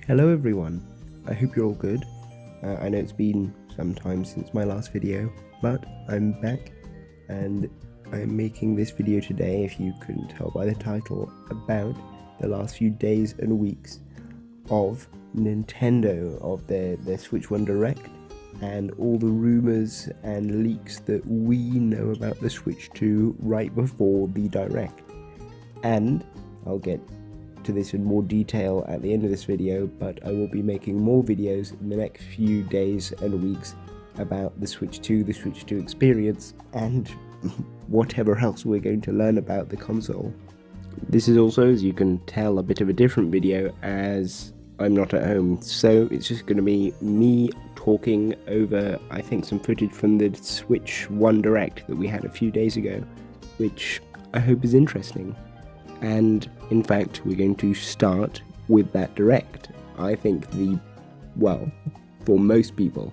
Hello everyone, I hope you're all good. I know it's been some time since my last video, but I'm back and I'm making this video today, if you couldn't tell by the title, about the last few days and weeks of Nintendo, of their Switch 1 Direct, and all the rumours and leaks that we know about the Switch 2 right before the Direct. And I'll get to this in more detail at the end of this video, but I will be making more videos in the next few days and weeks about the Switch 2, the Switch 2 experience, and whatever else we're going to learn about the console. This is also, as you can tell, a bit of a different video as I'm not at home, so it's just going to be me talking over, I think, some footage from the Switch 1 Direct that we had a few days ago, which I hope is interesting. And in fact, we're going to start with that Direct. I think for most people,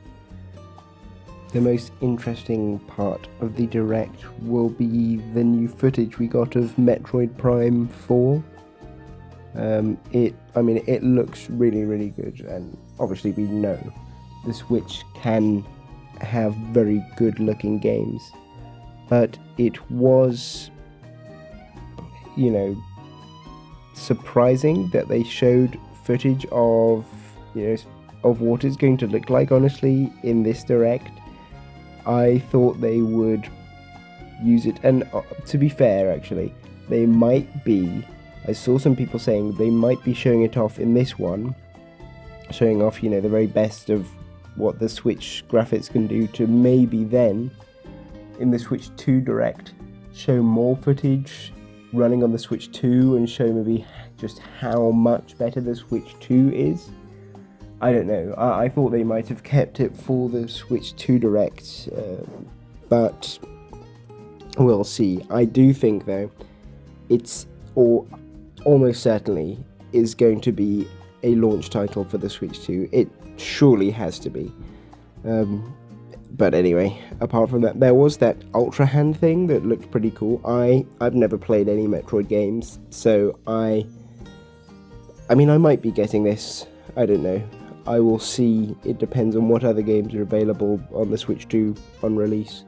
the most interesting part of the Direct will be the new footage we got of Metroid Prime 4. It looks really good, and obviously we know the Switch can have very good looking games, but it was, surprising that they showed footage of what it's going to look like, honestly, in this Direct. I thought they would use it, and to be fair, actually, I saw some people saying they might be showing it off in this one, showing off, the very best of what the Switch graphics can do, to maybe then, in the Switch 2 Direct, show more footage running on the Switch 2 and show maybe just how much better the Switch 2 is. I don't know. I thought they might have kept it for the Switch 2 Direct, but we'll see. I do think, though, it's almost certainly is going to be a launch title for the Switch 2. It surely has to be. But anyway, apart from that, there was that Ultra Hand thing that looked pretty cool. I've never played any Metroid games, so I might be getting this. I don't know. I will see. It depends on what other games are available on the Switch 2 on release.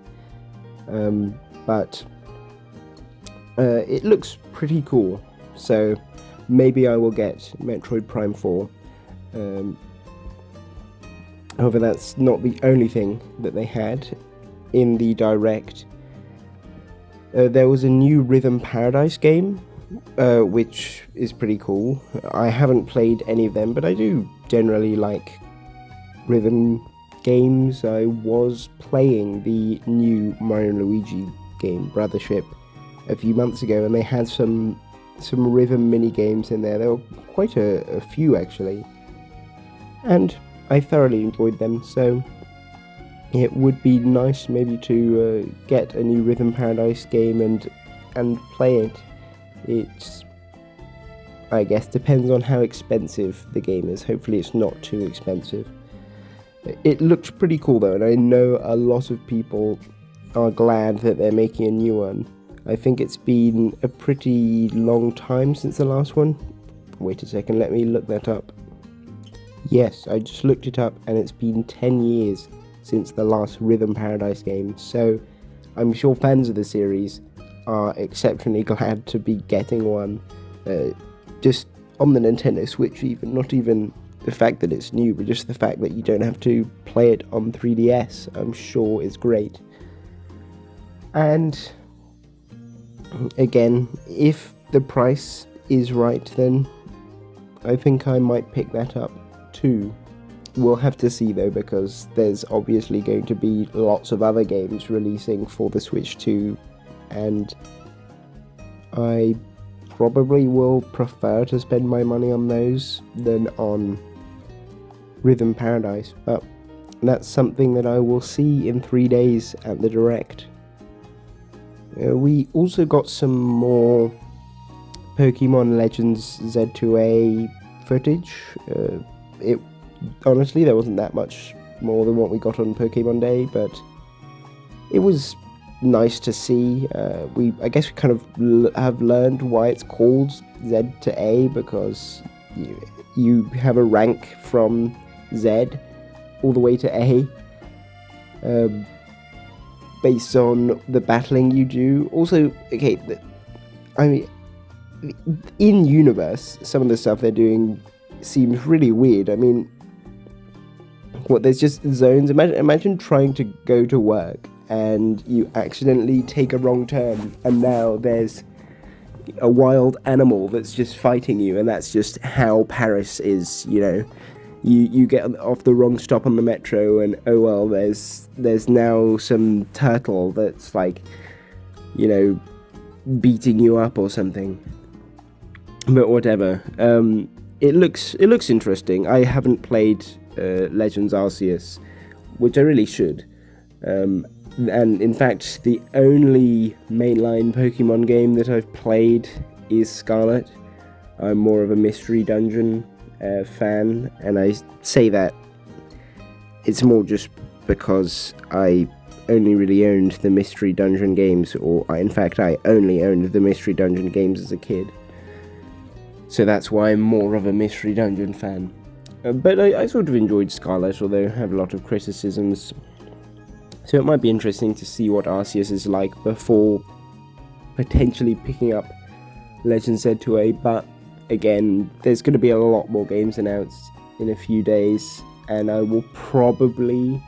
But it looks pretty cool, so maybe I will get Metroid Prime 4. However, that's not the only thing that they had in the Direct. There was a new Rhythm Paradise game, which is pretty cool. I haven't played any of them, but I do generally like rhythm games. I was playing the new Mario and Luigi game, Brothership, a few months ago, and they had some rhythm mini games in there. There were quite a few, actually, and I thoroughly enjoyed them, so it would be nice maybe to get a new Rhythm Paradise game and play it. It, I guess, depends on how expensive the game is. Hopefully it's not too expensive. It looks pretty cool, though, and I know a lot of people are glad that they're making a new one. I think it's been a pretty long time since the last one. Wait a second, let me look that up. Yes, I just looked it up, and it's been 10 years since the last Rhythm Paradise game, so I'm sure fans of the series are exceptionally glad to be getting one, just on the Nintendo Switch even, not even the fact that it's new, but just the fact that you don't have to play it on 3DS, I'm sure is great. And again, if the price is right, then I think I might pick that up too. We'll have to see, though, because there's obviously going to be lots of other games releasing for the Switch 2, and I probably will prefer to spend my money on those than on Rhythm Paradise, but that's something that I will see in 3 days at the Direct. We also got some more Pokemon Legends Z2A footage. Honestly, there wasn't that much more than what we got on Pokemon Day, but it was nice to see. I guess we kind of have learned why it's called Z to A, because you have a rank from Z all the way to A, based on the battling you do. Also, okay, I mean, in universe, some of the stuff they're doing seems really weird. I mean, there's just zones. Imagine trying to go to work and you accidentally take a wrong turn, and now there's a wild animal that's just fighting you, and that's just how Paris is, you know. You get off the wrong stop on the metro, and oh well, there's now some turtle that's like, you know, beating you up or something. But whatever. It looks interesting. I haven't played Legends Arceus, which I really should. And in fact, the only mainline Pokemon game that I've played is Scarlet. I'm more of a Mystery Dungeon fan, and I say that it's more just because I only really owned the Mystery Dungeon games, in fact I only owned the Mystery Dungeon games as a kid. So that's why I'm more of a Mystery Dungeon fan. But I sort of enjoyed Scarlet, although I have a lot of criticisms. So it might be interesting to see what Arceus is like before potentially picking up Legends Z2A, but again, there's going to be a lot more games announced in a few days, and I will probably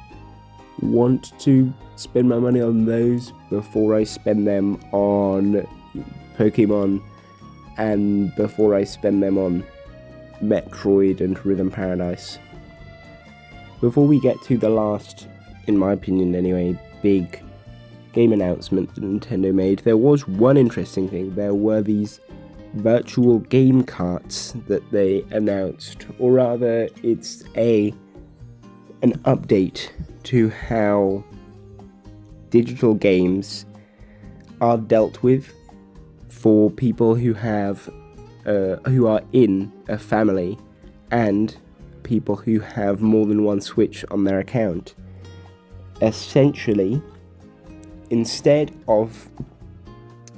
want to spend my money on those before I spend them on Pokemon, and before I spend them on Metroid and Rhythm Paradise. Before we get to the last, in my opinion anyway, big game announcement that Nintendo made, there was one interesting thing. There were these virtual game carts that they announced, or rather it's an update to how digital games are dealt with for people who are in a family and people who have more than one Switch on their account. Essentially, instead of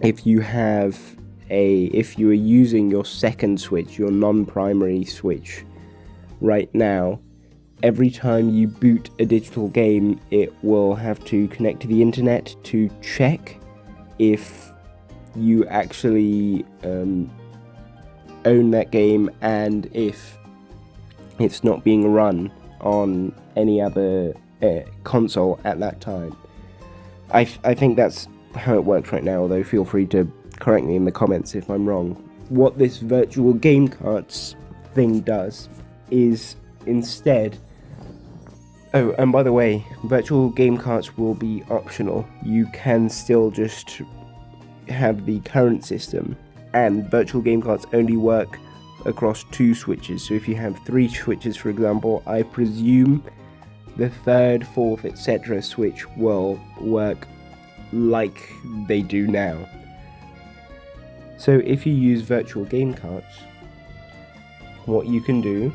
if you are using your second Switch, your non-primary Switch, right now, every time you boot a digital game, it will have to connect to the internet to check if you actually own that game and if it's not being run on any other console at that time. I think that's how it works right now, although feel free to correct me in the comments if I'm wrong. What this virtual game carts thing does is instead... Oh, and by the way, virtual game carts will be optional. You can still just have the current system, and virtual game carts only work across 2 Switches. So if you have 3 Switches, for example, I presume the 3rd, 4th, etc. Switch will work like they do now. So if you use virtual game carts, what you can do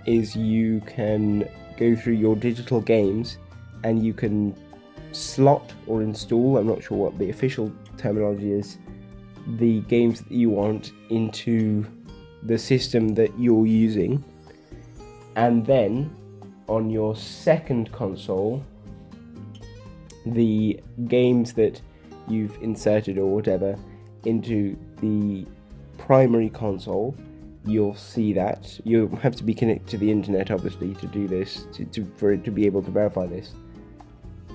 is you can go through your digital games and you can slot or install, I'm not sure what the official terminology is, the games that you want into the system that you're using, and then on your second console, the games that you've inserted or whatever into the primary console, you'll see that. You have to be connected to the internet, obviously, to do this, for it to be able to verify this.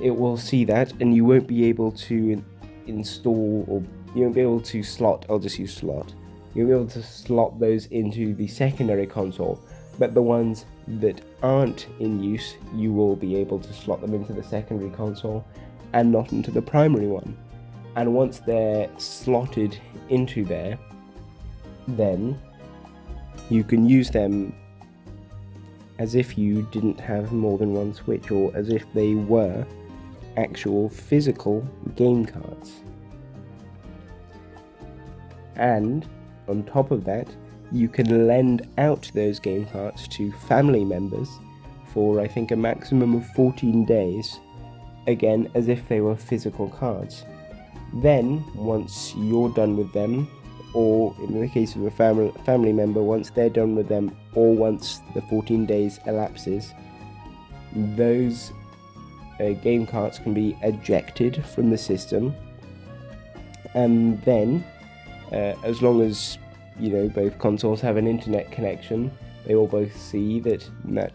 It will see that, and you won't be able to install, or you won't be able to slot, I'll just use slot. You'll be able to slot those into the secondary console, but the ones that aren't in use, you will be able to slot them into the secondary console and not into the primary one. And once they're slotted into there, then you can use them as if you didn't have more than one Switch, or as if they were actual physical game cards. And on top of that, you can lend out those game cards to family members for, I think, a maximum of 14 days, again as if they were physical cards. Then, once you're done with them, or in the case of a family member, once they're done with them, or once the 14 days elapses, those game carts can be ejected from the system, and then as long as both consoles have an internet connection, they will both see that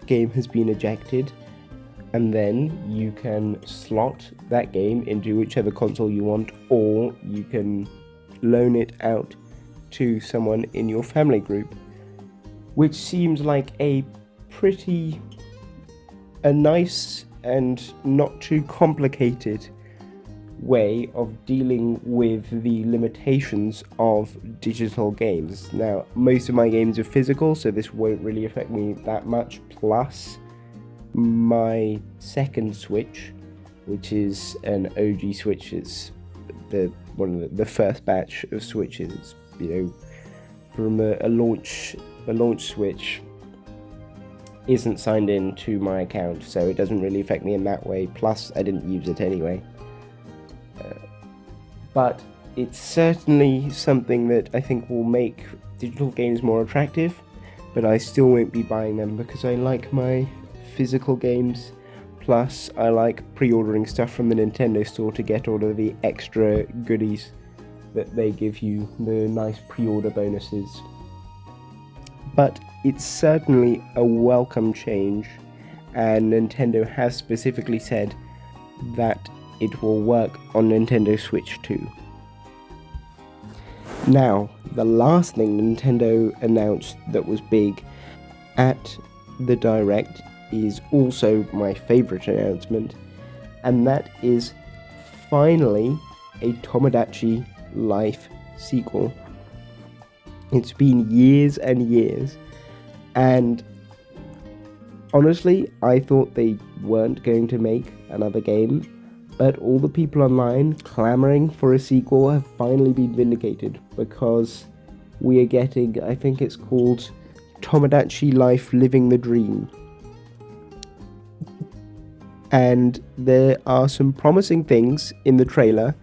game has been ejected, and then you can slot that game into whichever console you want, or you can loan it out to someone in your family group, which seems like a nice and not too complicated way of dealing with the limitations of digital games. Now, most of my games are physical, so this won't really affect me that much, plus my second Switch, which is an OG Switch, is one of the first batch of Switches, from a launch Switch, isn't signed in to my account, so it doesn't really affect me in that way, plus I didn't use it anyway. But it's certainly something that I think will make digital games more attractive, but I still won't be buying them because I like my physical games, plus I like pre-ordering stuff from the Nintendo store to get all of the extra goodies that they give you, the nice pre-order bonuses. But it's certainly a welcome change, and Nintendo has specifically said that it will work on Nintendo Switch 2. Now, the last thing Nintendo announced that was big at the Direct is also my favourite announcement, and that is finally a Tomodachi Life sequel. It's been years and years, and honestly, I thought they weren't going to make another game, but all the people online clamoring for a sequel have finally been vindicated, because we are getting, I think it's called Tomodachi Life Living the Dream. And there are some promising things in the trailer.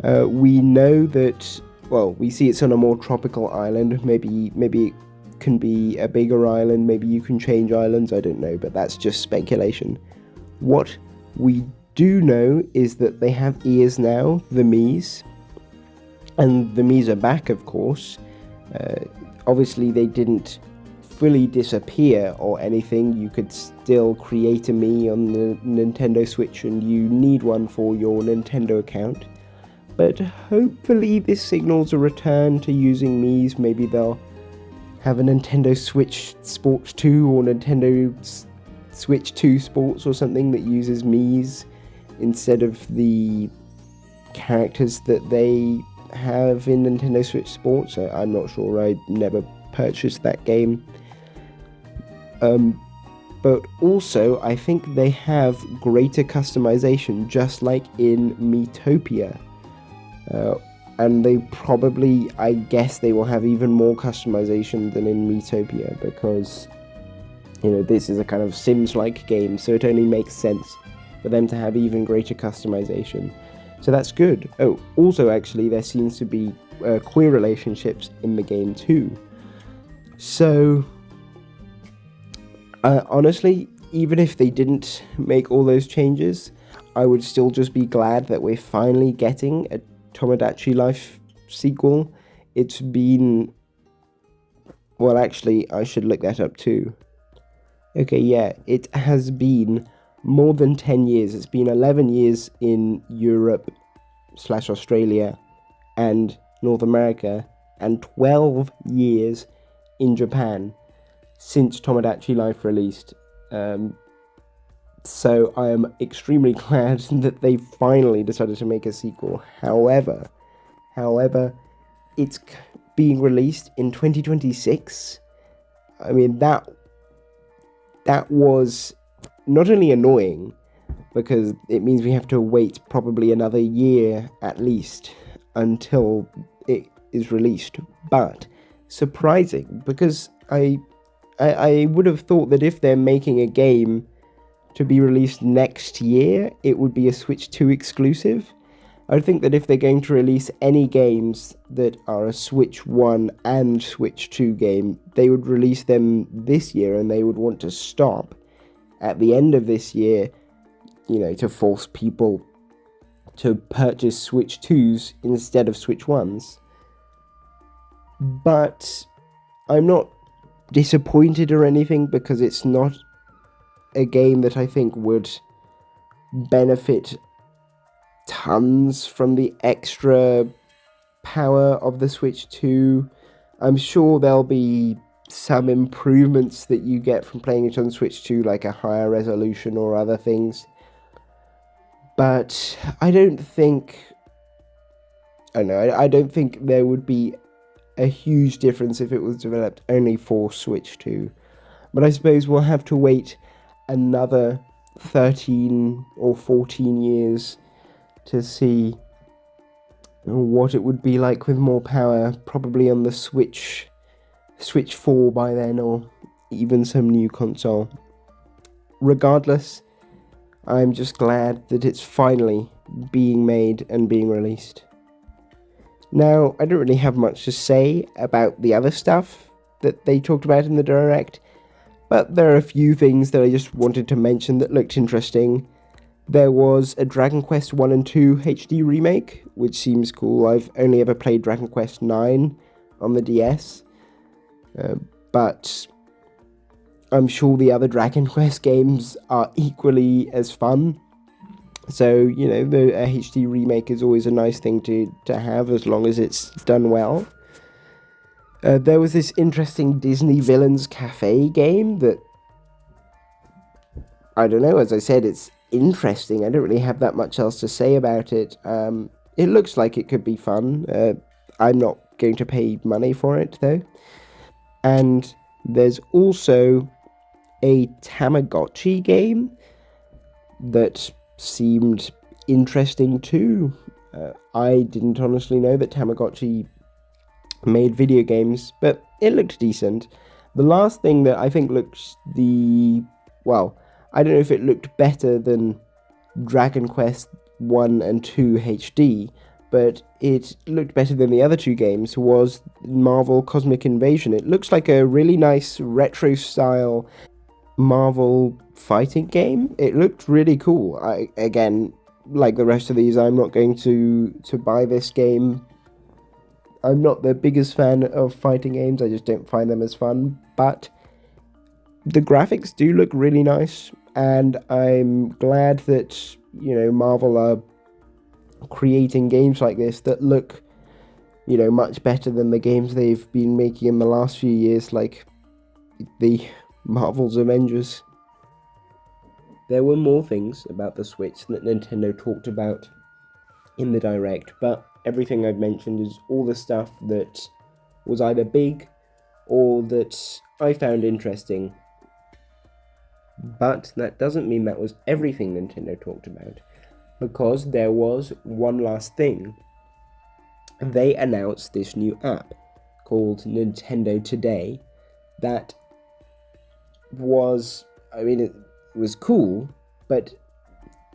We know that, we see it's on a more tropical island. Maybe it can be a bigger island, maybe you can change islands, I don't know, but that's just speculation. What we do know is that they have ears now, the Miis, and the Miis are back, of course. Obviously they didn't fully disappear or anything. You could still create a Mii on the Nintendo Switch, and you need one for your Nintendo account. But hopefully this signals a return to using Miis. Maybe they'll have a Nintendo Switch Sports 2 or Nintendo Switch 2 Sports or something that uses Miis instead of the characters that they have in Nintendo Switch Sports. I'm not sure, I never purchased that game. But also, I think they have greater customization, just like in Miitopia. And they probably, I guess they will have even more customization than in Miitopia, because, this is a kind of Sims-like game, so it only makes sense for them to have even greater customization. So that's good. Oh, also, actually, there seems to be queer relationships in the game too. So, honestly, even if they didn't make all those changes, I would still just be glad that we're finally getting a Tomodachi Life sequel. It's been... Well, actually, I should look that up too. Okay, yeah, it has been more than 10 years. It's been 11 years in Europe/Australia and North America, and 12 years in Japan since Tomodachi Life released. So I am extremely glad that they finally decided to make a sequel. However, it's being released in 2026. I mean, that was not only annoying, because it means we have to wait probably another year at least until it is released, but surprising, because I would have thought that if they're making a game to be released next year, it would be a Switch 2 exclusive, I think that if they're going to release any games that are a Switch 1 and Switch 2 game, they would release them this year, and they would want to stop at the end of this year, to force people to purchase Switch 2s instead of Switch 1s. But I'm not disappointed or anything, because it's not a game that I think would benefit tons from the extra power of the Switch 2. I'm sure there'll be some improvements that you get from playing it on Switch 2, like a higher resolution or other things. But I don't think there would be a huge difference if it was developed only for Switch 2. But I suppose we'll have to wait another 13 or 14 years to see what it would be like with more power, probably on the Switch 4 by then, or even some new console. Regardless, I'm just glad that it's finally being made and being released. Now, I don't really have much to say about the other stuff that they talked about in the Direct, but there are a few things that I just wanted to mention that looked interesting. There was a Dragon Quest 1 and 2 HD remake, which seems cool. I've only ever played Dragon Quest 9 on the DS, but I'm sure the other Dragon Quest games are equally as fun. So, the HD remake is always a nice thing to have, as long as it's done well. There was this interesting Disney Villains Cafe game that, I don't know, as I said, it's interesting. I don't really have that much else to say about it. It looks like it could be fun. I'm not going to pay money for it, though. And there's also a Tamagotchi game that seemed interesting too. I didn't honestly know that Tamagotchi made video games, but it looked decent. The last thing that I think looked I don't know if it looked better than Dragon Quest 1 and 2 HD, but it looked better than the other two games, was Marvel Cosmic Invasion. It looks like a really nice retro-style Marvel fighting game. It looked really cool. Again, like the rest of these, I'm not going to buy this game. I'm not the biggest fan of fighting games, I just don't find them as fun, but the graphics do look really nice, and I'm glad that, Marvel are creating games like this that look, much better than the games they've been making in the last few years, like the Marvel's Avengers. There were more things about the Switch that Nintendo talked about in the Direct, but everything I've mentioned is all the stuff that was either big or that I found interesting. But that doesn't mean that was everything Nintendo talked about, because there was one last thing. They announced this new app called Nintendo Today that was, it was cool, but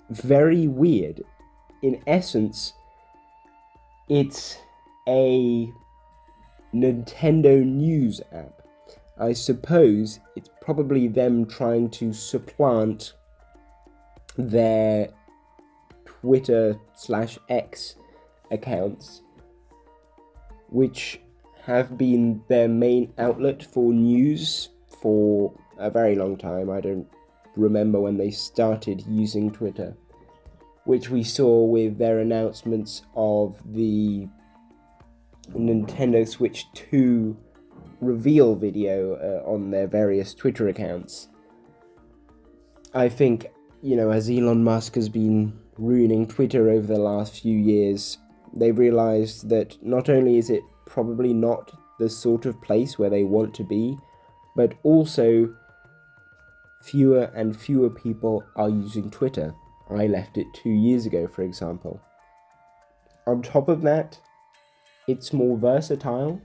very weird. In essence, it's a Nintendo News app. I suppose it's probably them trying to supplant their Twitter/X accounts, which have been their main outlet for news for a very long time. I don't remember when they started using Twitter, which we saw with their announcements of the Nintendo Switch 2 reveal video on their various Twitter accounts. I think, as Elon Musk has been ruining Twitter over the last few years, they've realized that not only is it probably not the sort of place where they want to be, but also fewer and fewer people are using Twitter. I left it 2 years ago, for example. On top of that, it's more versatile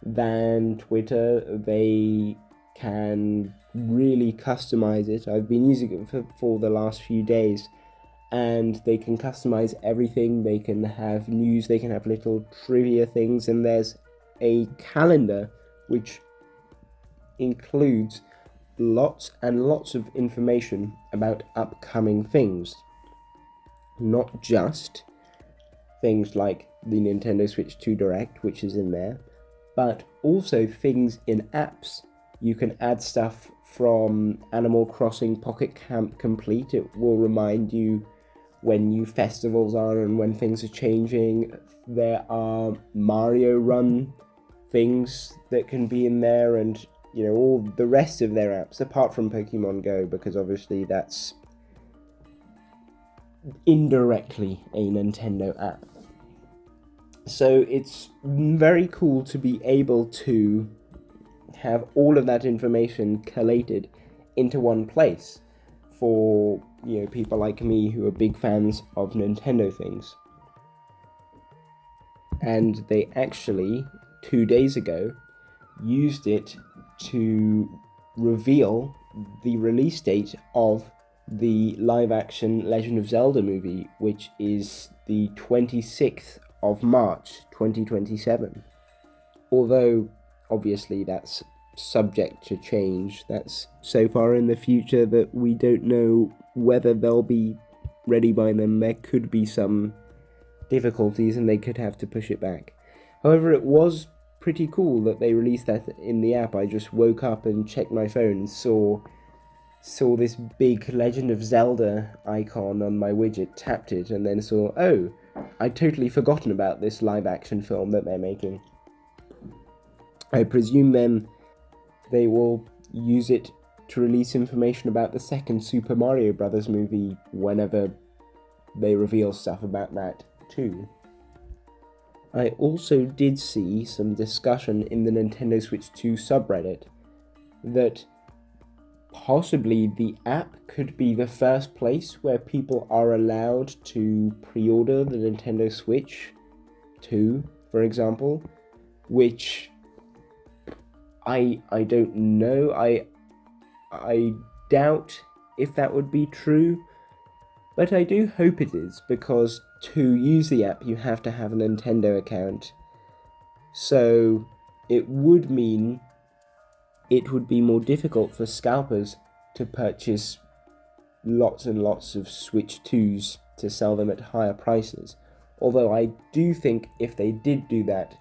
than Twitter. They can really customize it. I've been using it for the last few days, and they can customize everything. They can have news, they can have little trivia things, and there's a calendar which includes lots and lots of information about upcoming things. Not just things like the Nintendo Switch 2 Direct, which is in there, but also things in apps. You can add stuff from Animal Crossing Pocket Camp Complete. It will remind you when new festivals are and when things are changing. There are Mario Run things that can be in there, and all the rest of their apps, apart from Pokemon Go, because obviously that's indirectly a Nintendo app. So it's very cool to be able to have all of that information collated into one place for people like me who are big fans of Nintendo things. And they actually 2 days ago used it to reveal the release date of the live-action Legend of Zelda movie, which is the 26th of March 2027. Although obviously that's subject to change. That's so far in the future that we don't know whether they'll be ready by then. There could be some difficulties and they could have to push it back. However, it was pretty cool that they released that in the app. I just woke up and checked my phone and saw this big Legend of Zelda icon on my widget, tapped it, and then saw, oh, I'd totally forgotten about this live action film that they're making. I presume then they will use it to release information about the second Super Mario Bros. Movie whenever they reveal stuff about that too. I also did see some discussion in the Nintendo Switch 2 subreddit that possibly the app could be the first place where people are allowed to pre-order the Nintendo Switch 2, for example, which I don't know. I doubt if that would be true, but I do hope it is, because to use the app you have to have a Nintendo account. So it would mean it would be more difficult for scalpers to purchase lots and lots of Switch 2s to sell them at higher prices. Although I do think if they did do that,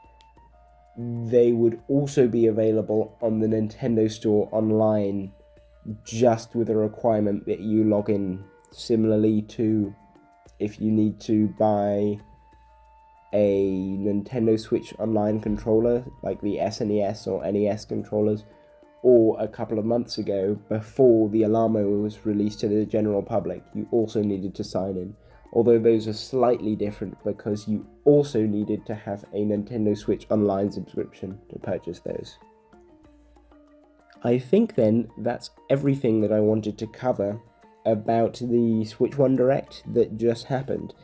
they would also be available on the Nintendo Store online, just with a requirement that you log in, similarly to if you need to buy a Nintendo Switch Online controller, like the SNES or NES controllers, or a couple of months ago, before the Alamo was released to the general public, you also needed to sign in. Although those are slightly different because you also needed to have a Nintendo Switch Online subscription to purchase those. I think then that's everything that I wanted to cover about the Switch 1 Direct that just happened.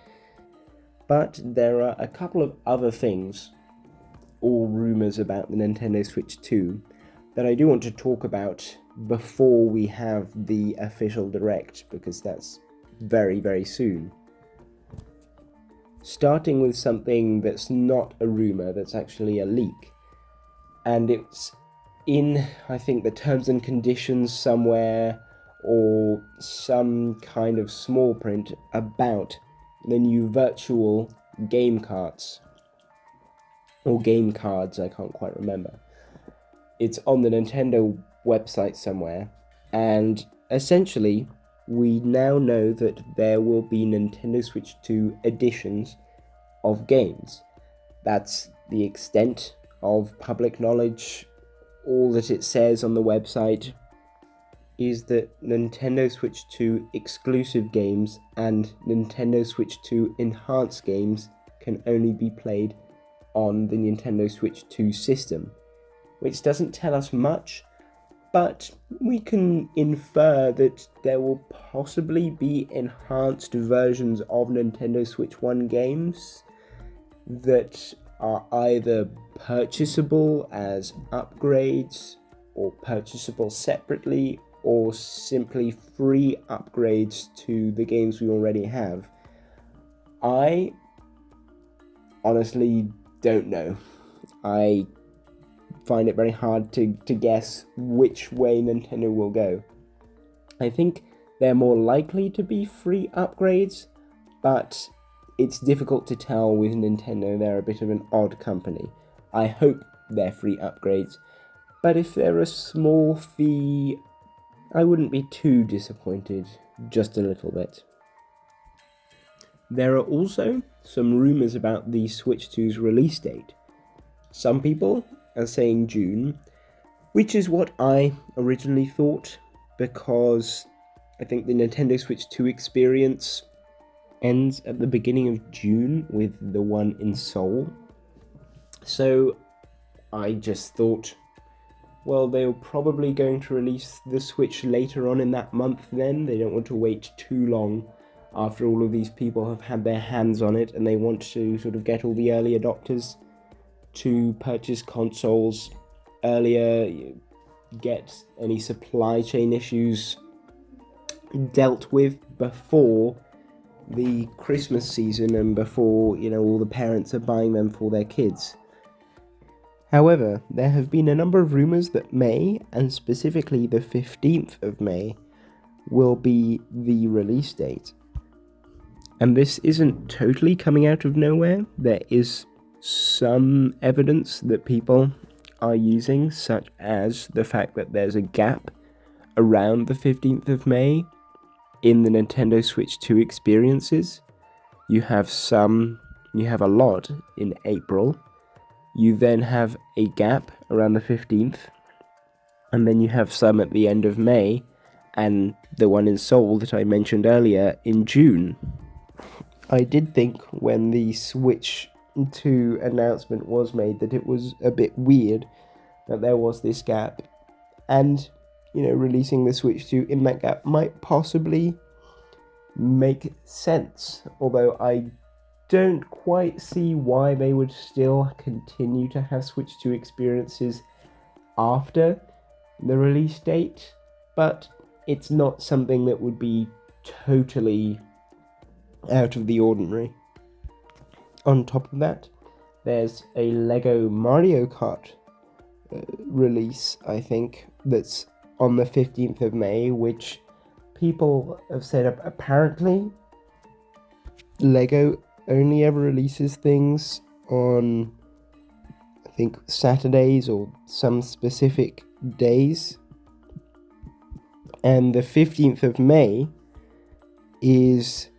But there are a couple of other things, all rumours about the Nintendo Switch 2, that I do want to talk about before we have the official Direct, because that's very, very soon. Starting with something that's not a rumour, that's actually a leak. And it's in, I think, the terms and conditions somewhere, or some kind of small print about the new virtual game carts. Or game cards, I can't quite remember. It's on the Nintendo website somewhere, and essentially we now know that there will be Nintendo Switch 2 editions of games. That's the extent of public knowledge. All that it says on the website is that Nintendo Switch 2 exclusive games and Nintendo Switch 2 enhanced games can only be played on the Nintendo Switch 2 system, which doesn't tell us much, but we can infer that there will possibly be enhanced versions of Nintendo Switch 1 games that are either purchasable as upgrades or purchasable separately, or simply free upgrades to the games we already have? I honestly don't know. I find it very hard to guess which way Nintendo will go. I think they're more likely to be free upgrades, but it's difficult to tell with Nintendo. They're a bit of an odd company. I hope they're free upgrades, but if they're a small fee, I wouldn't be too disappointed, just a little bit. There are also some rumours about the Switch 2's release date. Some people are saying June, which is what I originally thought, because I think the Nintendo Switch 2 experience ends at the beginning of June with the one in Seoul. So I just thought, well, they're probably going to release the Switch later on in that month then. They don't want to wait too long after all of these people have had their hands on it, and they want to sort of get all the early adopters to purchase consoles earlier, get any supply chain issues dealt with before the Christmas season and before, all the parents are buying them for their kids. However, there have been a number of rumours that May, and specifically the 15th of May, will be the release date. And this isn't totally coming out of nowhere. There is some evidence that people are using, such as the fact that there's a gap around the 15th of May in the Nintendo Switch 2 experiences. You have a lot in April. You then have a gap around the 15th, and then you have some at the end of May, and the one in Seoul that I mentioned earlier in June. I did think when the Switch 2 announcement was made that it was a bit weird that there was this gap, and releasing the Switch 2 in that gap might possibly make sense, although I don't quite see why they would still continue to have Switch 2 experiences after the release date, but it's not something that would be totally out of the ordinary. On top of that, there's a Lego Mario Kart release, I think, that's on the 15th of May, which people have said apparently Lego only ever releases things on, I think, Saturdays or some specific days. And the 15th of May is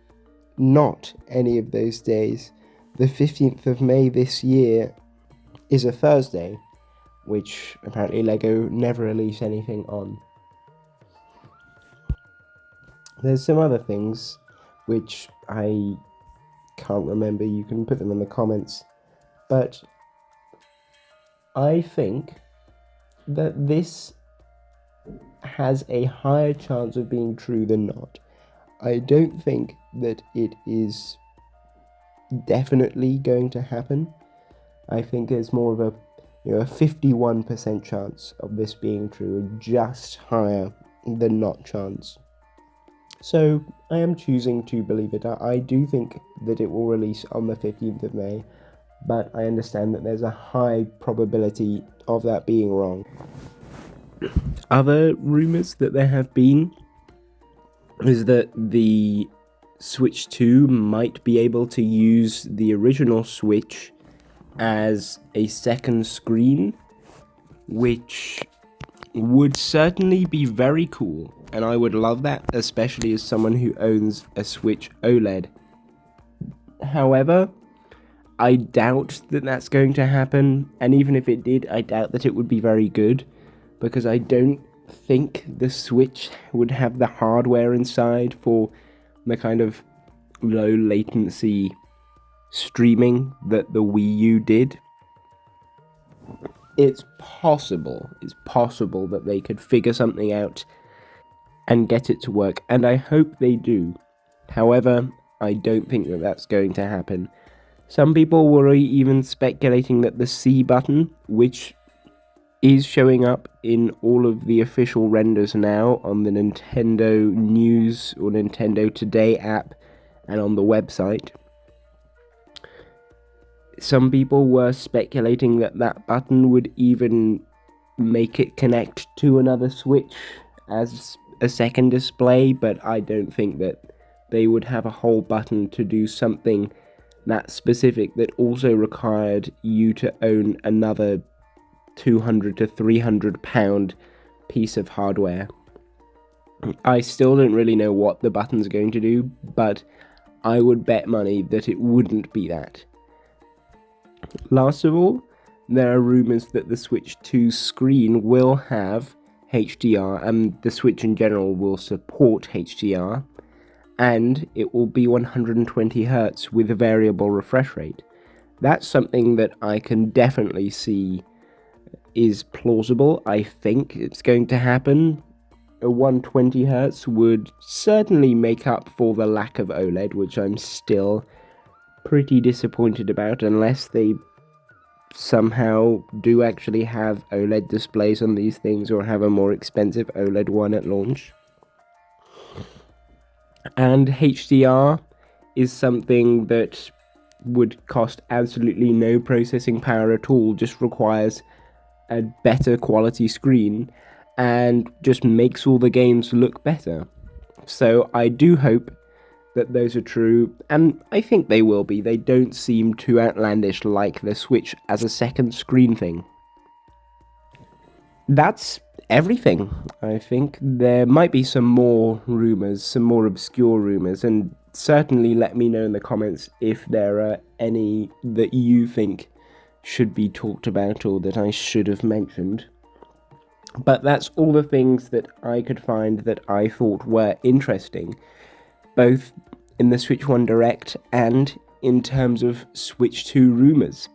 not any of those days. The 15th of May this year is a Thursday, which apparently Lego never release anything on. There's some other things which I can't remember. You can put them in the comments. But I think that this has a higher chance of being true than not. I don't think that it is definitely going to happen. I think there's more of a 51% chance of this being true, just higher than not chance. So I am choosing to believe it. I do think that it will release on the 15th of May, but I understand that there's a high probability of that being wrong. Other rumours that there have been is that the Switch 2 might be able to use the original Switch as a second screen, which would certainly be very cool, and I would love that, especially as someone who owns a Switch OLED. However, I doubt that that's going to happen, and even if it did, I doubt that it would be very good, because I don't think the Switch would have the hardware inside for the kind of low latency streaming that the Wii U did. It's possible that they could figure something out and get it to work, and I hope they do. However, I don't think that that's going to happen. Some people were even speculating that the C button, which is showing up in all of the official renders now on the Nintendo News or Nintendo Today app and on the website. Some people were speculating that that button would even make it connect to another Switch as a second display, but I don't think that they would have a whole button to do something that specific that also required you to own another 200 to 300 pound piece of hardware. I still don't really know what the button's going to do, but I would bet money that it wouldn't be that. Last of all, there are rumors that the Switch 2 screen will have HDR, and the Switch in general will support HDR, and it will be 120Hz with a variable refresh rate. That's something that I can definitely see is plausible. I think it's going to happen. A 120Hz would certainly make up for the lack of OLED, which I'm still pretty disappointed about, unless they somehow do actually have OLED displays on these things or have a more expensive OLED one at launch. And HDR is something that would cost absolutely no processing power at all, just requires a better quality screen and just makes all the games look better. So I do hope that those are true, and I think they will be. They don't seem too outlandish like the Switch as a second screen thing. That's everything, I think. There might be some more rumors, some more obscure rumors, and certainly let me know in the comments if there are any that you think should be talked about or that I should have mentioned. But that's all the things that I could find that I thought were interesting, both in the Switch 1 Direct and in terms of Switch 2 rumors.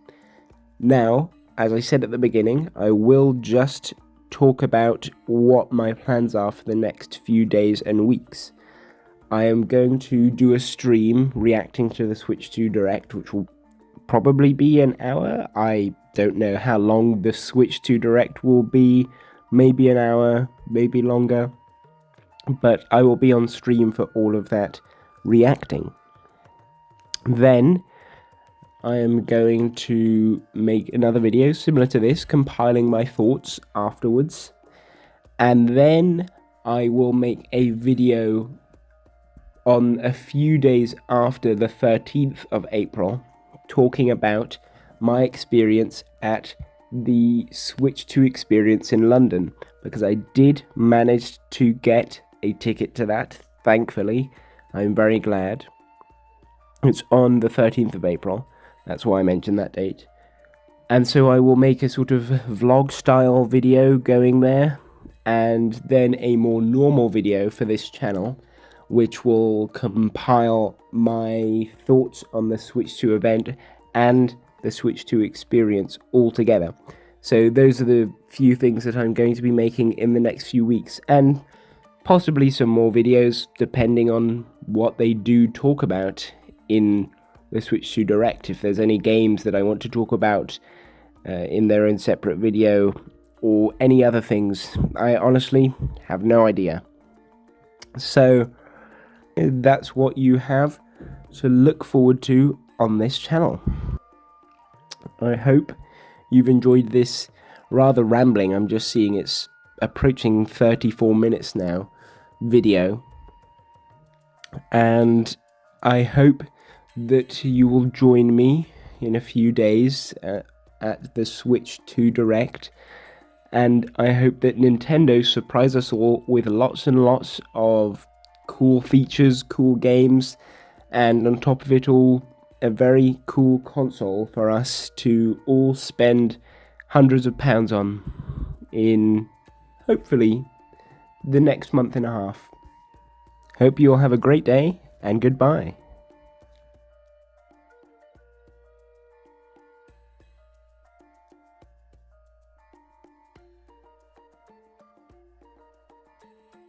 Now, as I said at the beginning, I will just talk about what my plans are for the next few days and weeks. I am going to do a stream reacting to the Switch 2 Direct, which will probably be an hour. I don't know how long the Switch 2 Direct will be, maybe an hour, maybe longer, but I will be on stream for all of that reacting. Then I am going to make another video similar to this, compiling my thoughts afterwards, and then I will make a video on a few days after the 13th of April, talking about my experience at the Switch 2 experience in London, because I did manage to get a ticket to that, thankfully. I'm very glad. It's on the 13th of April. That's why I mentioned that date. And so I will make a sort of vlog style video going there, and then a more normal video for this channel, which will compile my thoughts on the Switch 2 event and the Switch 2 experience all together. So those are the few things that I'm going to be making in the next few weeks, and possibly some more videos depending on what they do talk about in the Switch 2 Direct. If there's any games that I want to talk about in their own separate video, or any other things, I honestly have no idea. So that's what you have to look forward to on this channel. I hope you've enjoyed this rather rambling, I'm just seeing it's approaching 34 minutes now, video, and I hope that you will join me in a few days at the Switch 2 Direct, and I hope that Nintendo surprise us all with lots and lots of cool features, cool games, and on top of it all, a very cool console for us to all spend hundreds of pounds on in, hopefully, the next month and a half. Hope you all have a great day, and goodbye.